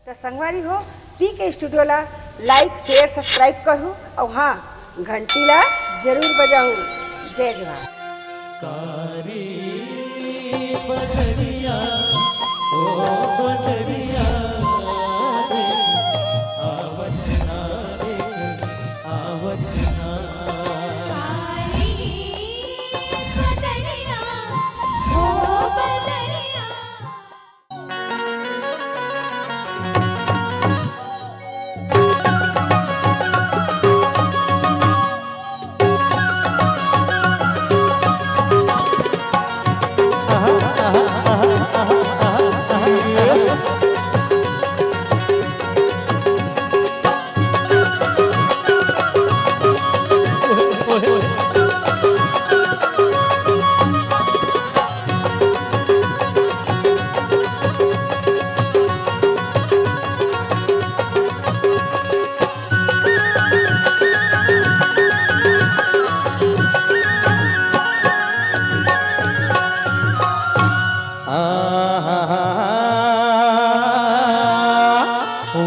तो संगवारी हो पी के स्टूडियो ला लाइक शेयर सब्सक्राइब करूँ और हाँ घंटी ला जरूर बजाऊँ। जय जवान। कारी बदरिया ओ बदरिया रे आवत ना रे आवत ना कारी बदरिया ओ बदरिया।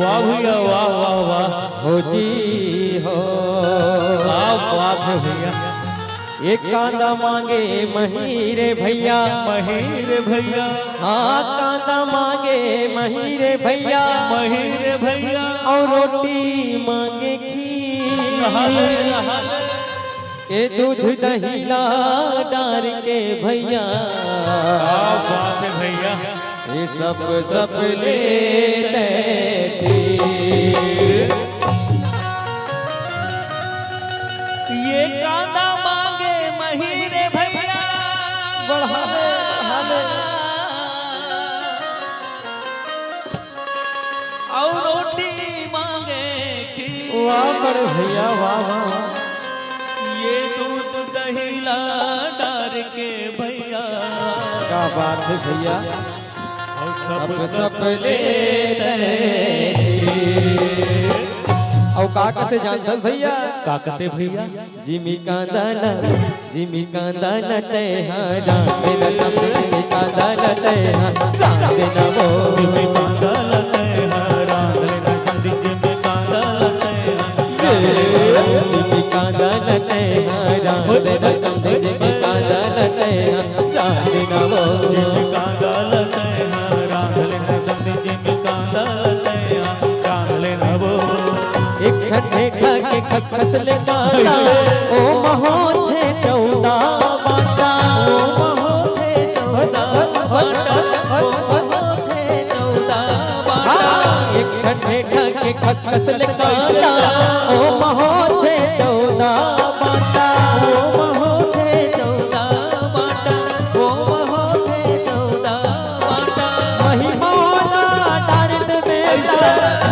वाह भैया वाह वाह वाह हो जी हो वाह भैया एक कांदा मांगे महीरे भैया महीर भैया हाँ कांदा मांगे महीरे भैया महीर भैया और रोटी मांगे खीर के दूध दही ला डार के भैया बाप भैया ये सब ले लेते ये कांदा मांगे महीरे भैया और रोटी मांगे खीर वाह बड़े भैया वाह वाह ये दूध दही ला डार के भैया क्या बात है भैया और सब ले और का कहते जानते भैया का कहते भैया जिमी कांदा न ते हारा तेरा सब जिमी कांदा न ते हारा देना वो जिमी कांदा लते हरा लेना संधि जिमी कांदा लते जिमी कांदा न ते हारा तेरा सब जिमी कांदा न ते हारा देना वो जिमी कांदा लते हरा लेना संधि जिमी कांदा लते हरा लेना वो एक खट्टे खा के खसखस ले काला ओ महो थे चौदा बाटा ओ महो थे चौदा बाटा ओ महो थे चौदा बाटा एक खट्टे खा के खसखस ले काला ओ महो थे चौदा बाटा ओ महो थे चौदा बाटा ओ महो थे चौदा बाटा महिमोला डारद बेटा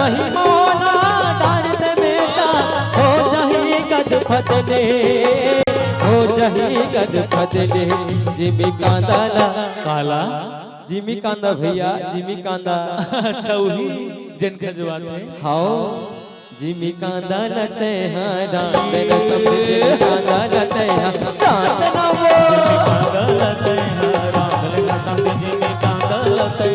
महिमोला डारद बेटा हो जही गद फतले हो जही गद फतले जिमी कांदा ला काला जिमी कांदा भैया जिमी कांदा अच्छा वही जिनका जो आते हैं हाओ जिमी कांदा लते हारा तेरा सब जिमी कांदा लते हारा ना वो कांदा लते हरा लेना संधि जिमी कांदा लते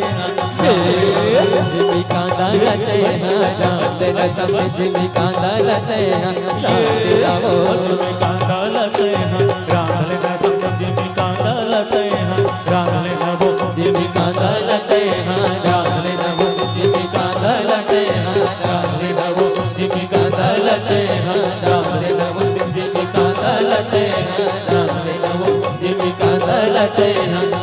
जिमी कांदा लते हारा तेरा सब जिमी कांदा लते हारा वो जिमी कांदा लते हरा लेना संधि जिमी कांदा लते हरा लेना वो जिमी कांदा लते हारा लेना वो जिमी कांदा लते हारा लेना वो जिमी कांदा लते हारा लेना वो जिमी कांदा लते हारा लेना वो जिमी कांदा लते हारा